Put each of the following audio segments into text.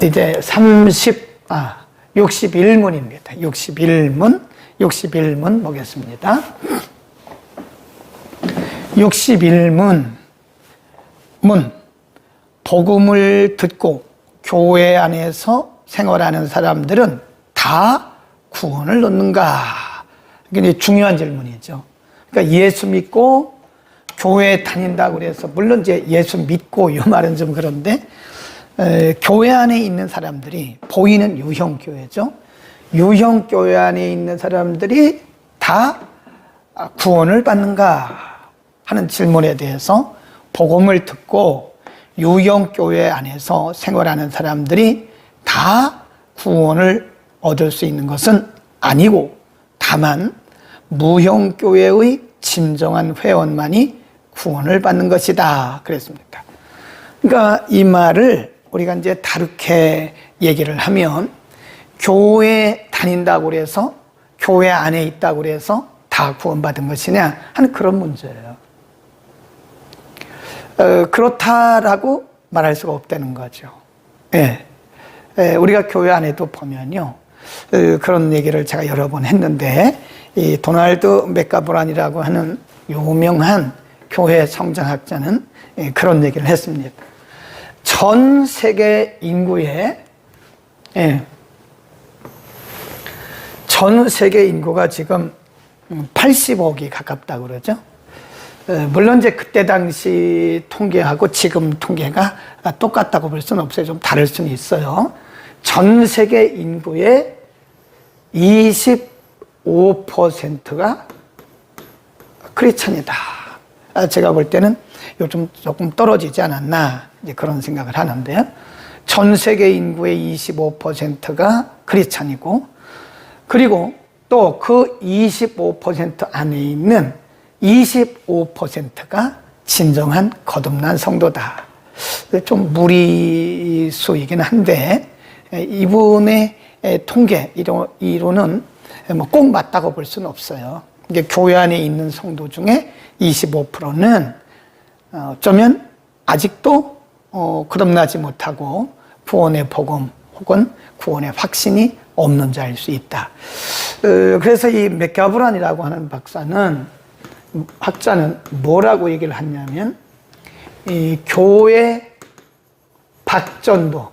이제 61문입니다. 61문 보겠습니다. 61문. 복음을 듣고 교회 안에서 생활하는 사람들은 다 구원을 얻는가? 이게 중요한 질문이죠. 그러니까 예수 믿고 교회에 다닌다고 그래서, 물론 이제 예수 믿고 이 말은 좀 그런데, 교회 안에 있는 사람들이, 보이는 유형교회죠. 유형교회 안에 있는 사람들이 다 구원을 받는가 하는 질문에 대해서, 복음을 듣고 유형교회 안에서 생활하는 사람들이 다 구원을 얻을 수 있는 것은 아니고, 다만 무형교회의 진정한 회원만이 구원을 받는 것이다 그랬습니다. 그러니까 이 말을 우리가 이제 다르게 얘기를 하면, 교회 다닌다고 그래서, 교회 안에 있다고 그래서 다 구원받은 것이냐 하는 그런 문제예요. 그렇다라고 말할 수가 없다는 거죠. 우리가 교회 안에도 보면요, 그런 얘기를 제가 여러 번 했는데, 이 도널드 맥가브란이라고 하는 유명한 교회 성장학자는 그런 얘기를 했습니다. 전 세계 인구의 전 세계 인구가 지금 80억이 가깝다고 그러죠. 물론 이제 그때 당시 통계하고 지금 통계가 똑같다고 볼 수는 없어요. 좀 다를 수는 있어요. 전 세계 인구의 25%가 크리스천이다. 제가 볼 때는 요즘 조금 떨어지지 않았나, 이제 그런 생각을 하는데요. 전 세계 인구의 25%가 크리스천이고, 그리고 또 그 25% 안에 있는 25%가 진정한 거듭난 성도다. 좀 무리수이긴 한데, 이분의 통계 이론은 뭐 꼭 맞다고 볼 수는 없어요. 이게 교회 안에 있는 성도 중에 25%는 어쩌면 아직도 거듭나지 못하고 구원의 복음 혹은 구원의 확신이 없는 자일 수 있다. 그래서 이 맥가브란이라고 하는 학자는 뭐라고 얘기를 하냐면, 이 교회 밖전도,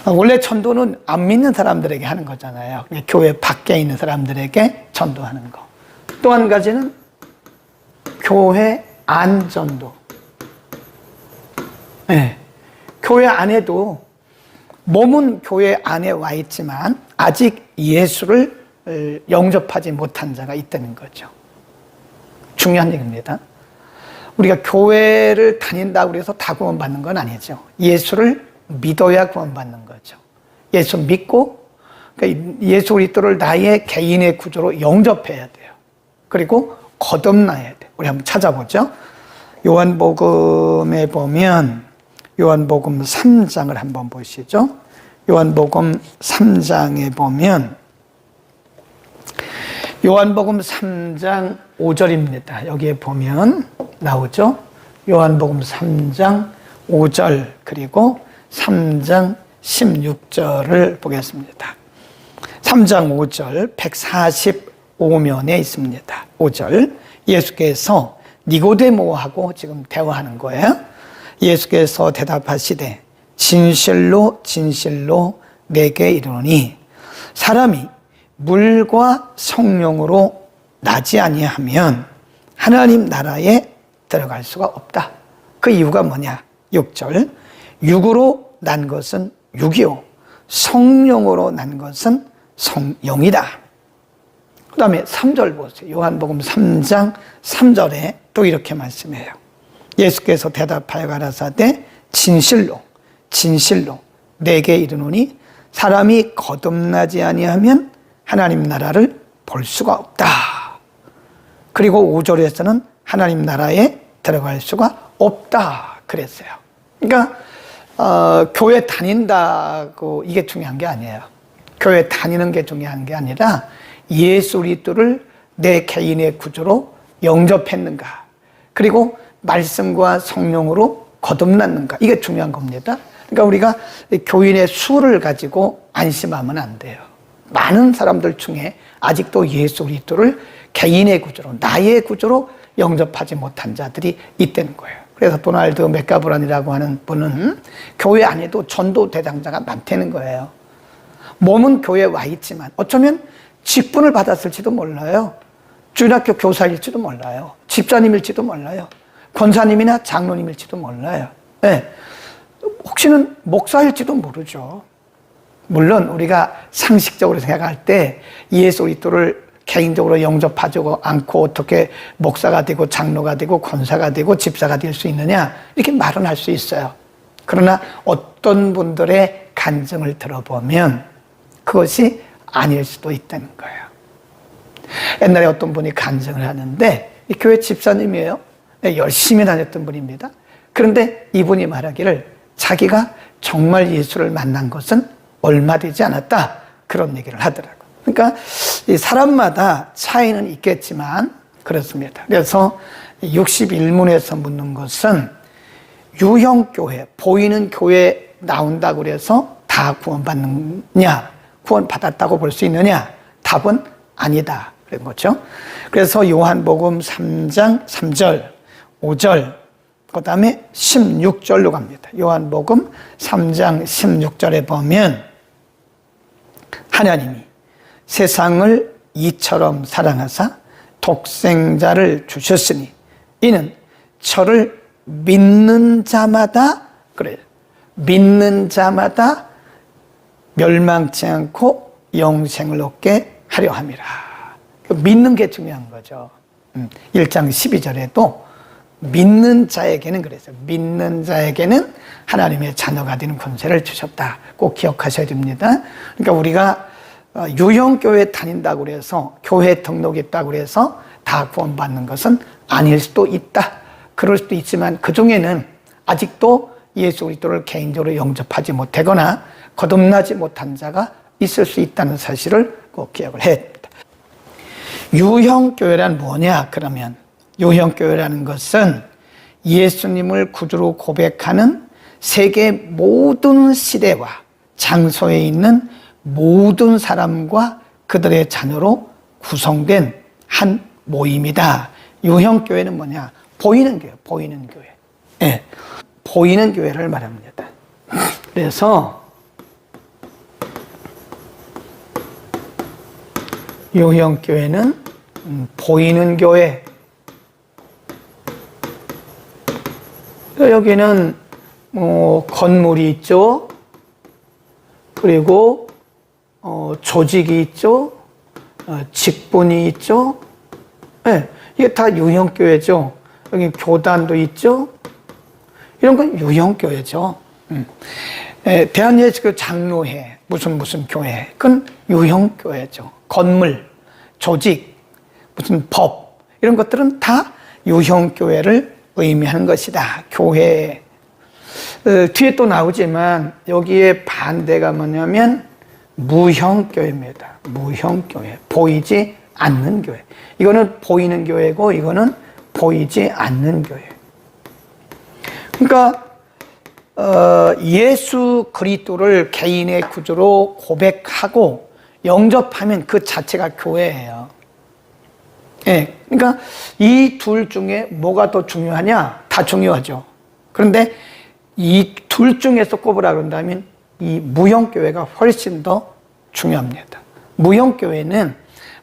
원래 전도는 안 믿는 사람들에게 하는 거잖아요. 교회 밖에 있는 사람들에게 전도하는 거. 또 한 가지는 교회 안전도. 교회 안에도, 몸은 교회 안에 와 있지만 아직 예수를 영접하지 못한 자가 있다는 거죠. 중요한 얘기입니다. 우리가 교회를 다닌다고 해서 다 구원받는 건 아니죠. 예수를 믿어야 구원받는 거죠. 예수 믿고, 그러니까 예수 그리스도를 나의 개인의 구조로 영접해야 돼요. 그리고 거듭나야 돼요. 우리 한번 찾아보죠. 요한복음에 보면, 요한복음 3장을 한번 보시죠. 요한복음 3장에 보면, 요한복음 3장 5절입니다. 여기에 보면 나오죠. 요한복음 3장 5절 그리고 3장 16절을 보겠습니다. 3장 5절 145면에 있습니다. 5절, 예수께서 니고데모하고 지금 대화하는 거예요. 예수께서 대답하시되 진실로 진실로 내게 이르노니 사람이 물과 성령으로 나지 아니하면 하나님 나라에 들어갈 수가 없다. 그 이유가 뭐냐? 6절, 육으로 난 것은 육이요 성령으로 난 것은 영이다. 그 다음에 3절 보세요. 요한복음 3장 3절에 또 이렇게 말씀해요. 예수께서 대답하여 가라사대 진실로 진실로 내게 이르노니 사람이 거듭나지 아니하면 하나님 나라를 볼 수가 없다. 그리고 5절에서는 하나님 나라에 들어갈 수가 없다 그랬어요. 그러니까 교회 다닌다고 이게 중요한 게 아니에요. 교회 다니는 게 중요한 게 아니라 예수 그리스도를 내 개인의 구조로 영접했는가, 그리고 말씀과 성령으로 거듭났는가, 이게 중요한 겁니다. 그러니까 우리가 교인의 수를 가지고 안심하면 안 돼요. 많은 사람들 중에 아직도 예수 그리스도를 개인의 구조로, 나의 구조로 영접하지 못한 자들이 있다는 거예요. 그래서 도널드 맥가브런이라고 하는 분은 교회 안에도 전도 대장자가 많다는 거예요. 몸은 교회에 와 있지만 어쩌면 직분을 받았을지도 몰라요. 주일학교 교사일지도 몰라요. 집사님일지도 몰라요. 권사님이나 장로님일지도 몰라요. 네. 혹시는 목사일지도 모르죠. 물론 우리가 상식적으로 생각할 때 예수 그리스도를 개인적으로 영접하지 않고 어떻게 목사가 되고 장로가 되고 권사가 되고 집사가 될 수 있느냐 이렇게 말은 할 수 있어요. 그러나 어떤 분들의 간증을 들어보면 그것이 아닐 수도 있다는 거예요. 옛날에 어떤 분이 간증을 하는데 이 교회 집사님이에요. 열심히 다녔던 분입니다. 그런데 이분이 말하기를 자기가 정말 예수를 만난 것은 얼마 되지 않았다 그런 얘기를 하더라고요. 그러니까 이 사람마다 차이는 있겠지만 그렇습니다. 그래서 61문에서 묻는 것은 유형교회, 보이는 교회 나온다고 그래서 다 구원받느냐, 구원받았다고 볼 수 있느냐? 답은 아니다 그런 거죠. 그래서 요한복음 3장 3절, 5절, 그 다음에 16절로 갑니다. 요한복음 3장 16절에 보면 하나님이 세상을 이처럼 사랑하사 독생자를 주셨으니 이는 저를 믿는 자마다 그래요. 믿는 자마다 멸망치 않고 영생을 얻게 하려 함이라. 믿는 게 중요한 거죠. 1장 12절에도 믿는 자에게는 그랬어요. 믿는 자에게는 하나님의 자녀가 되는 권세를 주셨다. 꼭 기억하셔야 됩니다. 그러니까 우리가 유형교회 다닌다고 해서 교회 등록이 있다고 해서 다 구원받는 것은 아닐 수도 있다. 그럴 수도 있지만 그 중에는 아직도 예수 그리스도를 개인적으로 영접하지 못하거나 거듭나지 못한 자가 있을 수 있다는 사실을 꼭 기억을 해야 됩니다. 유형교회란 뭐냐? 그러면 유형교회라는 것은 예수님을 구주로 고백하는 세계 모든 시대와 장소에 있는 모든 사람과 그들의 자녀로 구성된 한 모임이다. 유형교회는 뭐냐? 보이는 교회, 보이는 교회. 네, 보이는 교회를 말합니다. 그래서 유형교회는 보이는 교회. 여기는 건물이 있죠. 그리고 조직이 있죠. 직분이 있죠. 네, 이게 다 유형교회죠. 여기 교단도 있죠. 이런 건 유형교회죠. 대한예수교 장로회, 무슨 교회, 그건 유형교회죠. 건물, 조직, 무슨 법, 이런 것들은 다 유형교회를 의미하는 것이다. 교회. 뒤에 또 나오지만 여기에 반대가 뭐냐면 무형교회입니다. 무형교회. 보이지 않는 교회. 이거는 보이는 교회고 이거는 보이지 않는 교회. 그러니까 예수 그리스도를 개인의 구주로 고백하고 영접하면 그 자체가 교회예요. 예, 그러니까 이 둘 중에 뭐가 더 중요하냐? 다 중요하죠. 그런데 이 둘 중에서 꼽으라 그런다면 이 무형교회가 훨씬 더 중요합니다. 무형교회는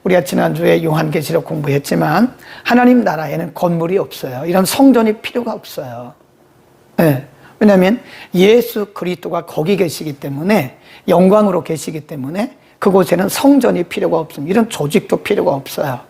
우리가 지난주에 요한계시록 공부했지만 하나님 나라에는 건물이 없어요. 이런 성전이 필요가 없어요. 네. 왜냐하면 예수 그리스도가 거기 계시기 때문에 영광으로 계시기 때문에 그곳에는 성전이 필요가 없습니다. 이런 조직도 필요가 없어요.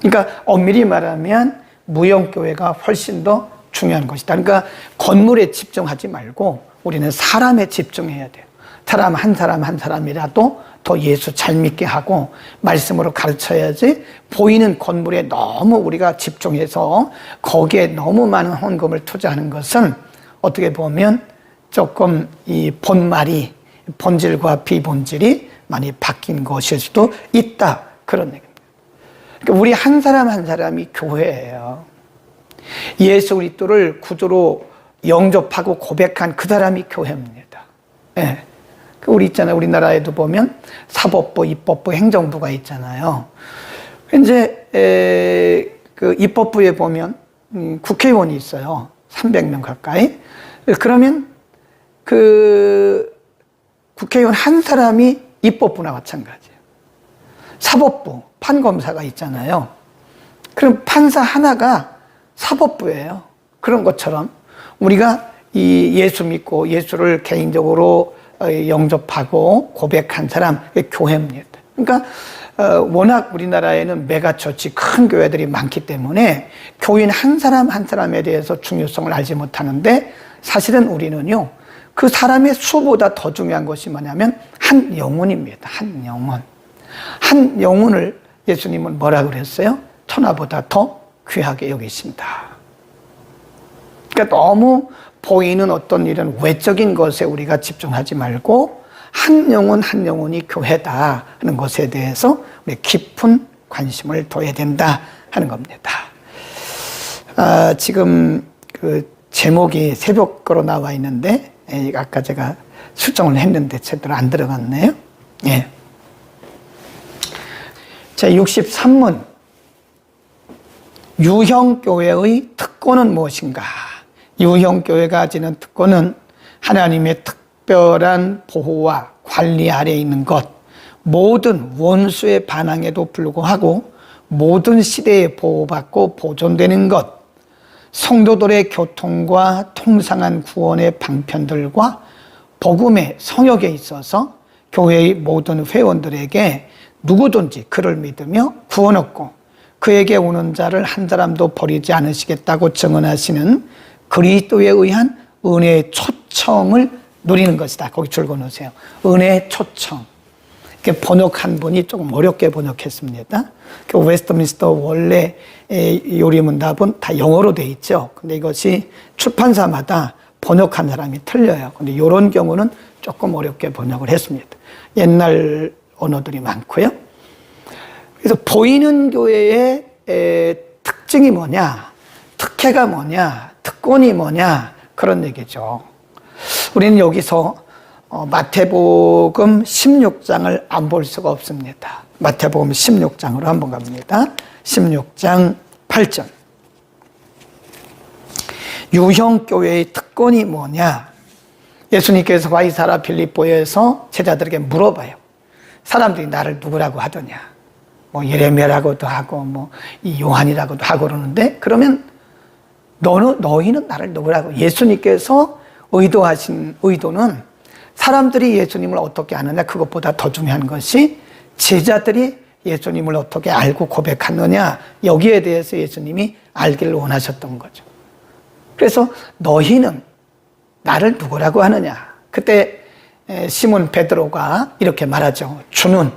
그러니까 엄밀히 말하면 무형교회가 훨씬 더 중요한 것이다. 그러니까 건물에 집중하지 말고 우리는 사람에 집중해야 돼요. 사람 한 사람이라도 더 예수 잘 믿게 하고 말씀으로 가르쳐야지 보이는 건물에 너무 우리가 집중해서 거기에 너무 많은 헌금을 투자하는 것은 어떻게 보면 조금 이 본말이 본질과 비본질이 많이 바뀐 것일 수도 있다. 그런 얘기입니다. 그러니까 우리 한 사람 한 사람이 교회예요. 예수 그리스도를 구주로 영접하고 고백한 그 사람이 교회입니다. 예. 우리 있잖아요. 우리나라에도 보면 사법부, 입법부, 행정부가 있잖아요. 이제 그 입법부에 보면 국회의원이 있어요. 300명 가까이. 그러면 그 국회의원 한 사람이 입법부나 마찬가지예요. 사법부, 판검사가 있잖아요. 그럼 판사 하나가 사법부예요. 그런 것처럼 우리가 이 예수 믿고 예수를 개인적으로 영접하고 고백한 사람, 교회입니다. 그러니까 워낙 우리나라에는 메가처치 큰 교회들이 많기 때문에 교인 한 사람 한 사람에 대해서 중요성을 알지 못하는데, 사실은 우리는요, 그 사람의 수보다 더 중요한 것이 뭐냐면 한 영혼입니다. 한 영혼. 한 영혼을 예수님은 뭐라 그랬어요? 천하보다 더 귀하게 여기신다. 그러니까 너무 보이는 어떤 이런 외적인 것에 우리가 집중하지 말고 한 영혼 한 영혼이 교회다 하는 것에 대해서 우리 깊은 관심을 둬야 된다 하는 겁니다. 지금 그 제목이 새벽거로 나와 있는데, 아까 제가 수정을 했는데 제대로 안 들어갔네요. 예. 제 63문, 유형교회의 특권은 무엇인가? 유형교회가 가지는 특권은 하나님의 특별한 보호와 관리 아래에 있는 것, 모든 원수의 반항에도 불구하고 모든 시대에 보호받고 보존되는 것, 성도들의 교통과 통상한 구원의 방편들과 복음의 성역에 있어서 교회의 모든 회원들에게 누구든지 그를 믿으며 구원 얻고 그에게 오는 자를 한 사람도 버리지 않으시겠다고 증언하시는 그리스도에 의한 은혜의 초청을 누리는 것이다. 거기 줄거 놓으세요. 은혜의 초청. 이렇게 번역한 분이 조금 어렵게 번역했습니다. 그 웨스트민스터 원래 요리문답은 다 영어로 돼 있죠. 근데 이것이 출판사마다 번역한 사람이 틀려요. 근데 이런 경우는 조금 어렵게 번역을 했습니다. 옛날 언어들이 많고요. 그래서 보이는 교회의 특징이 뭐냐, 특혜가 뭐냐, 특권이 뭐냐, 그런 얘기죠. 우리는 여기서 마태복음 16장을 안 볼 수가 없습니다. 마태복음 16장으로 한번 갑니다. 16장 8절. 유형교회의 특권이 뭐냐? 예수님께서 가이사랴 빌립보에서 제자들에게 물어봐요. 사람들이 나를 누구라고 하더냐? 뭐 예레미야라고도 하고 뭐 이 요한이라고도 하고 그러는데, 그러면 너희는 나를 누구라고? 예수님께서 의도하신 의도는 사람들이 예수님을 어떻게 아느냐, 그것보다 더 중요한 것이 제자들이 예수님을 어떻게 알고 고백하느냐, 여기에 대해서 예수님이 알기를 원하셨던 거죠. 그래서 너희는 나를 누구라고 하느냐? 그때 시몬 베드로가 이렇게 말하죠. 주는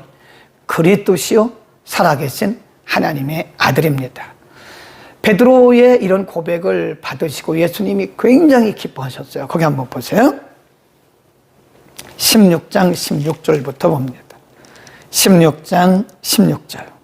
그리스도시요 살아계신 하나님의 아들입니다. 베드로의 이런 고백을 받으시고 예수님이 굉장히 기뻐하셨어요. 거기 한번 보세요. 16장 16절부터 봅니다. 16장 16절.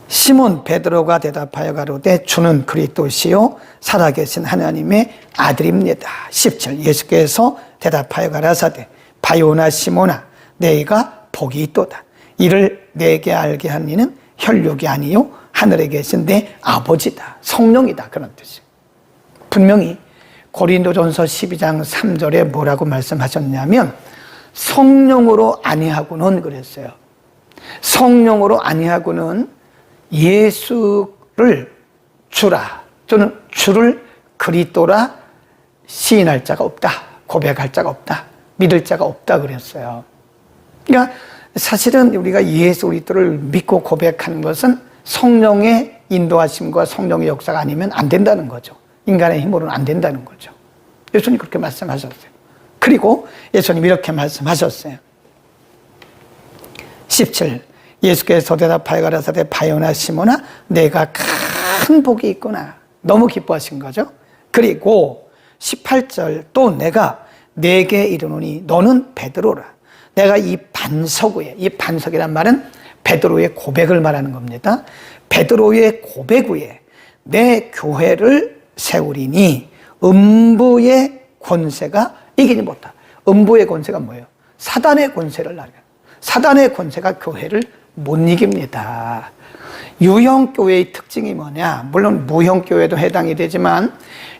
시몬 베드로가 대답하여 가로되 주는 그리스도시요 살아계신 하나님의 아들입니다. 17. 예수께서 대답하여 가라사대 바요나 시몬아 너희가 복이 있도다. 이를 내게 알게 한 이는 혈육이 아니요 하늘에 계신 내 아버지다. 성령이다. 그런 뜻이에요. 분명히 고린도전서 12장 3절에 뭐라고 말씀하셨냐면 성령으로 아니하고는 그랬어요. 성령으로 아니하고는 예수를 주라, 또는 주를 그리스도라 시인할 자가 없다. 고백할 자가 없다. 믿을 자가 없다 그랬어요. 그러니까 사실은 우리가 예수 그리스도를 믿고 고백하는 것은 성령의 인도하심과 성령의 역사가 아니면 안 된다는 거죠. 인간의 힘으로는 안 된다는 거죠. 예수님 그렇게 말씀하셨어요. 그리고 예수님 이렇게 말씀하셨어요. 17. 예수께서 대답하여 가라사대 바요나 시몬아 내가 큰 복이 있구나. 너무 기뻐하신 거죠. 그리고 18절 또 내가 내게 이르노니 너는 베드로라. 내가 이 반석 위에, 이 반석이란 말은 베드로의 고백을 말하는 겁니다. 베드로의 고백 위에 내 교회를 세우리니 음부의 권세가 이기지 못하다. 음부의 권세가 뭐예요? 사단의 권세를 나르게. 사단의 권세가 교회를 못 이깁니다. 유형교회의 특징이 뭐냐? 물론 무형교회도 해당이 되지만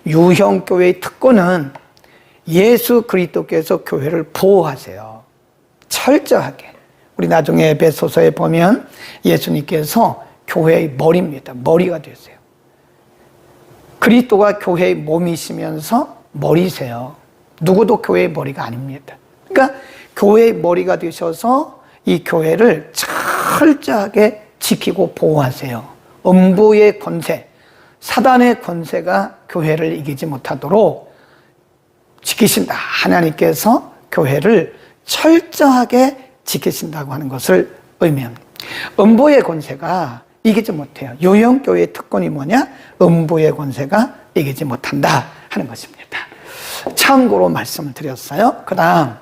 유형교회의 특권은 예수 그리스도께서 교회를 보호하세요. 철저하게. 우리 나중에 에베소서에 보면 예수님께서 교회의 머리입니다. 머리가 되세요. 그리스도가 교회의 몸이시면서 머리세요. 누구도 교회의 머리가 아닙니다. 그러니까 교회의 머리가 되셔서 이 교회를 철저하게 지키고 보호하세요. 음부의 권세, 사단의 권세가 교회를 이기지 못하도록 지키신다. 하나님께서 교회를 철저하게 지키신다고 하는 것을 의미합니다. 음부의 권세가 이기지 못해요. 유형교회의 특권이 뭐냐? 음부의 권세가 이기지 못한다 하는 것입니다. 참고로 말씀을 드렸어요. 그 다음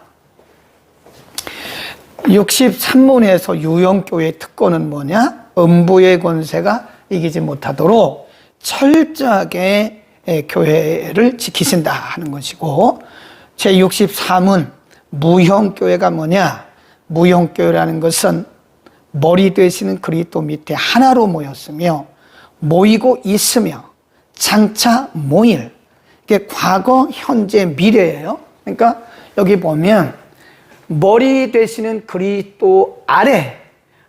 63문에서 유형교회의 특권은 뭐냐? 음부의 권세가 이기지 못하도록 철저하게 교회를 지키신다 하는 것이고, 제63문 무형교회가 뭐냐? 무형교회라는 것은 머리 되시는 그리스도 밑에 하나로 모였으며 모이고 있으며 장차 모일, 이게 과거, 현재, 미래예요. 그러니까 여기 보면 머리 되시는 그리스도 아래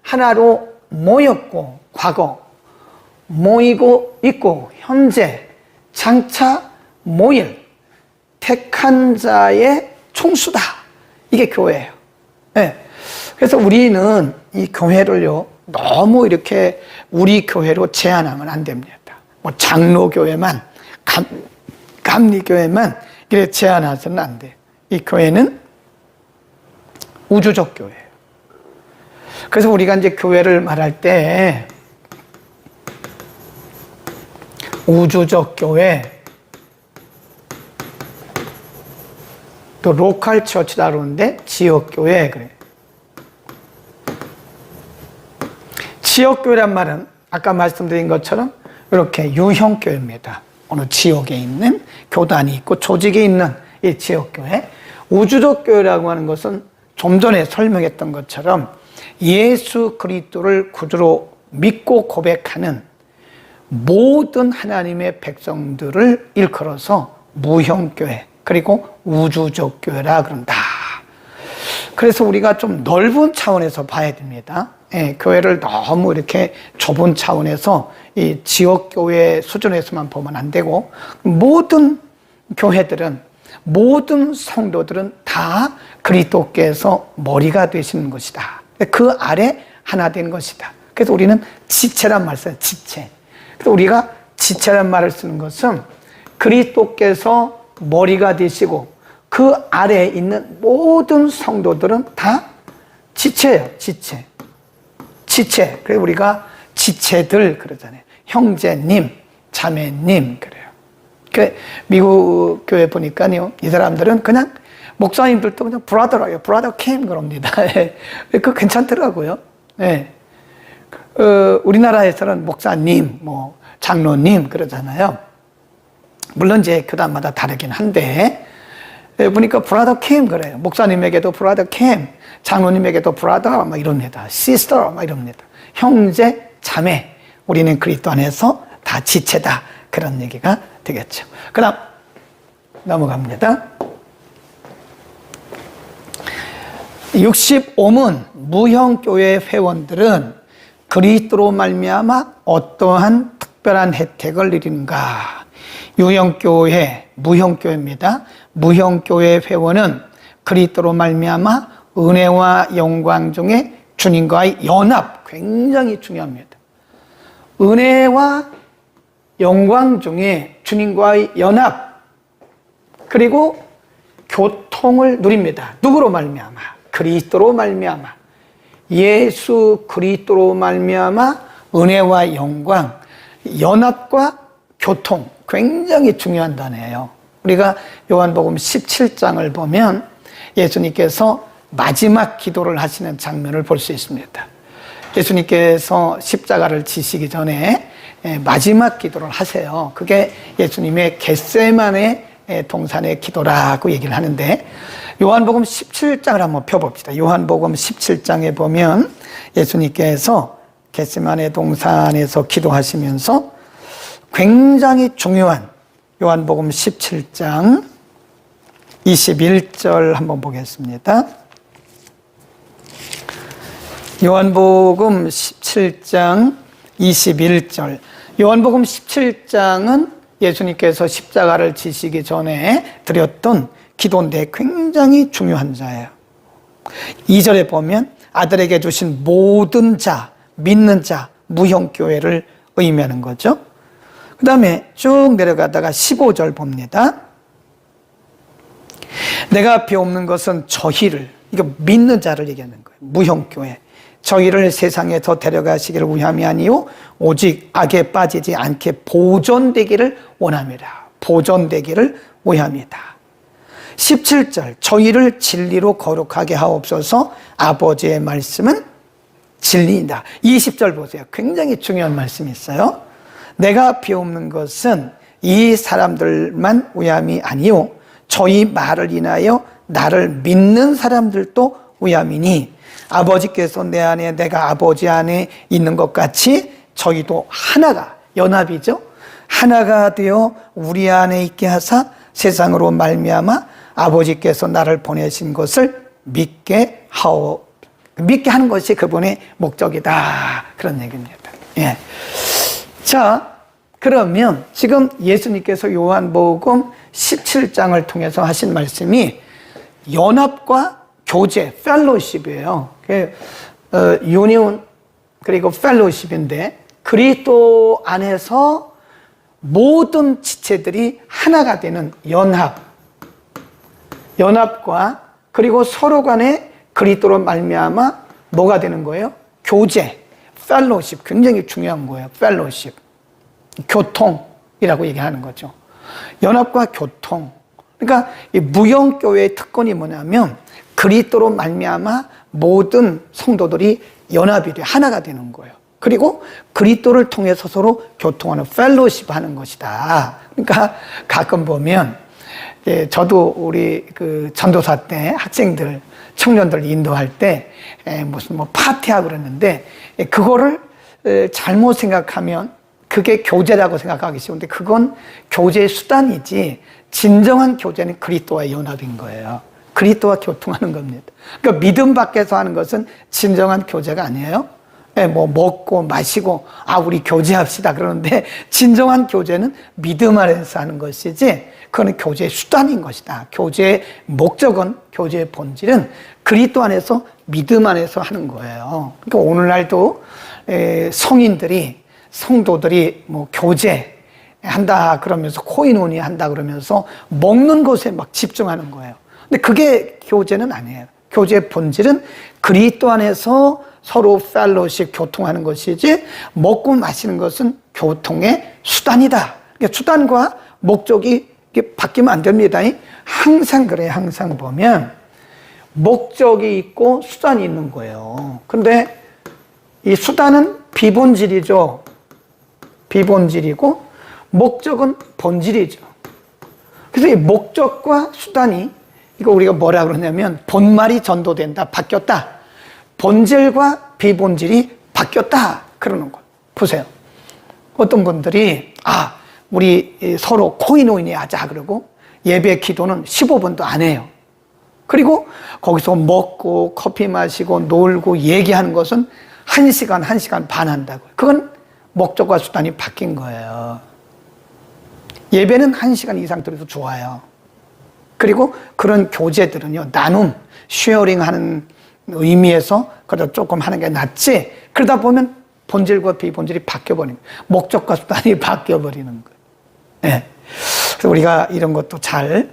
하나로 모였고, 과거 모이고 있고, 현재 장차 모일 택한 자의 총수다. 이게 교회예요. 네. 그래서 우리는 이 교회를요, 너무 이렇게 우리 교회로 제한하면 안 됩니다. 뭐 장로교회만, 감리교회만 이렇게 제한하서는 안 돼요. 이 교회는 우주적 교회예요. 그래서 우리가 이제 교회를 말할 때 우주적 교회, 또 로컬 처치다 그러는데 지역교회 그래요. 지역교회란 말은 아까 말씀드린 것처럼 이렇게 유형교회입니다. 어느 지역에 있는 교단이 있고 조직이 있는 이 지역교회. 우주적 교회라고 하는 것은 좀 전에 설명했던 것처럼 예수 그리스도를 구주로 믿고 고백하는 모든 하나님의 백성들을 일컬어서 무형교회, 그리고 우주적 교회라 그런다. 그래서 우리가 좀 넓은 차원에서 봐야 됩니다. 예, 교회를 너무 이렇게 좁은 차원에서 이 지역교회 수준에서만 보면 안 되고, 모든 교회들은, 모든 성도들은 다 그리스도께서 머리가 되시는 것이다. 그 아래 하나 된 것이다. 그래서 우리는 지체란 말을 써요. 지체. 그래서 우리가 지체란 말을 쓰는 것은 그리스도께서 머리가 되시고 그 아래에 있는 모든 성도들은 다 지체예요. 지체. 지체. 그래서 우리가 지체들 그러잖아요. 형제님, 자매님 그래요. 그 미국 교회 보니까요, 이 사람들은 그냥 목사님들도 그냥 브라더라요. 브라더 캠 그럽니다. 그거 괜찮더라고요. 네. 우리나라에서는 목사님, 뭐 장로님 그러잖아요. 물론 이제 교단마다 다르긴 한데, 보니까 브라더 캠 그래요. 목사님에게도 브라더 캠, 장로님에게도 브라더 막 이럽니다. 시스터 막 이럽니다. 형제, 자매, 우리는 그리스도 안에서 다 지체다. 그런 얘기가 되겠죠. 그 다음 넘어갑니다. 65문 무형교회 회원들은 그리스도로 말미암아 어떠한 특별한 혜택을 누리는가? 유형교회, 무형교회입니다. 무형교회 회원은 그리스도로 말미암아 은혜와 영광 중에 주님과의 연합, 굉장히 중요합니다. 은혜와 영광 중에 주님과의 연합, 그리고 교통을 누립니다. 누구로 말미암아? 그리스도로 말미암아. 예수 그리스도로 말미암아 은혜와 영광, 연합과 교통, 굉장히 중요한 단어예요. 우리가 요한복음 17장을 보면 예수님께서 마지막 기도를 하시는 장면을 볼 수 있습니다. 예수님께서 십자가를 지시기 전에 마지막 기도를 하세요. 그게 예수님의 겟세마네 동산의 기도라고 얘기를 하는데, 요한복음 17장을 한번 펴봅시다. 요한복음 17장에 보면 예수님께서 겟세마네 동산에서 기도하시면서 굉장히 중요한 요한복음 17장 21절 한번 보겠습니다. 요한복음 17장 21절. 요한복음 17장은 예수님께서 십자가를 지시기 전에 드렸던 기도인데 굉장히 중요한 자예요. 2절에 보면 아들에게 주신 모든 자, 믿는 자, 무형교회를 의미하는 거죠. 그 다음에 쭉 내려가다가 15절 봅니다. 내가 비옵는 것은 저희를, 이거 믿는 자를 얘기하는 거예요. 무형교회. 저희를 세상에서 데려가시기를 위함이 아니요 오직 악에 빠지지 않게 보존되기를 원합니다. 보존되기를 위함이다. 17절 저희를 진리로 거룩하게 하옵소서. 아버지의 말씀은 진리이다. 20절 보세요. 굉장히 중요한 말씀이 있어요. 내가 비옵는 것은 이 사람들만 위함이 아니요 저희 말을 인하여 나를 믿는 사람들도 위함이니 아버지께서 내 안에 내가 아버지 안에 있는 것 같이 저희도 하나가, 연합이죠. 하나가 되어 우리 안에 있게 하사 세상으로 말미암아 아버지께서 나를 보내신 것을 믿게 하는 것이 그분의 목적이다. 그런 얘기입니다. 예. 자, 그러면 지금 예수님께서 요한복음 17장을 통해서 하신 말씀이 연합과 교제, 펠로십이에요. 유니온 그리고 펠로십인데 그리스도 안에서 모든 지체들이 하나가 되는 연합과 그리고 서로 간에 그리스도로 말미암아 뭐가 되는 거예요? 교제, 펠로십. 굉장히 중요한 거예요. 펠로십. 교통이라고 얘기하는 거죠. 연합과 교통. 그러니까 이 무형교회의 특권이 뭐냐면 그리스도로 말미암아 모든 성도들이 연합이 돼 하나가 되는 거예요. 그리고 그리스도를 통해서 서로 교통하는 펠로십 하는 것이다. 그러니까 가끔 보면 저도 우리 그 전도사 때 학생들, 청년들 인도할 때 무슨 뭐 파티하고 그랬는데 그거를 잘못 생각하면 그게 교제라고 생각하기 쉬운데 그건 교제의 수단이지 진정한 교제는 그리스도와의 연합인 거예요. 그리스도와 교통하는 겁니다. 그러니까 믿음 밖에서 하는 것은 진정한 교제가 아니에요. 뭐 먹고 마시고 우리 교제합시다 그러는데 진정한 교제는 믿음 안에서 하는 것이지 그거는 교제의 수단인 것이다. 교제의 목적은, 교제의 본질은 그리스도 안에서 믿음 안에서 하는 거예요. 그러니까 오늘날도 성도들이 뭐 교제 한다 그러면서 코인원이 한다 그러면서 먹는 것에 막 집중하는 거예요. 근데 그게 교제는 아니에요. 교제의 본질은 그리스도 안에서 서로 펠로십 교통하는 것이지 먹고 마시는 것은 교통의 수단이다. 그러니까 수단과 목적이 바뀌면 안 됩니다. 항상 그래요. 항상 보면 목적이 있고 수단이 있는 거예요. 근데 이 수단은 비본질이죠. 비본질이고 목적은 본질이죠. 그래서 이 목적과 수단이 이거 우리가 뭐라 그러냐면 본말이 전도된다, 바뀌었다. 본질과 비본질이 바뀌었다. 그러는 거예요. 보세요. 어떤 분들이 우리 서로 코인오인이 하자 그러고 예배 기도는 15분도 안 해요. 그리고 거기서 먹고 커피 마시고 놀고 얘기하는 것은 1시간, 1시간 반 한다고요. 그건 목적과 수단이 바뀐 거예요. 예배는 1시간 이상 들어도 좋아요. 그리고 그런 교제들은요, 나눔, 쉐어링 하는 의미에서 그래도 조금 하는 게 낫지. 그러다 보면 본질과 비본질이 바뀌어버리는 거예요. 목적과 수단이 바뀌어버리는 거예요. 네. 그래서 우리가 이런 것도 잘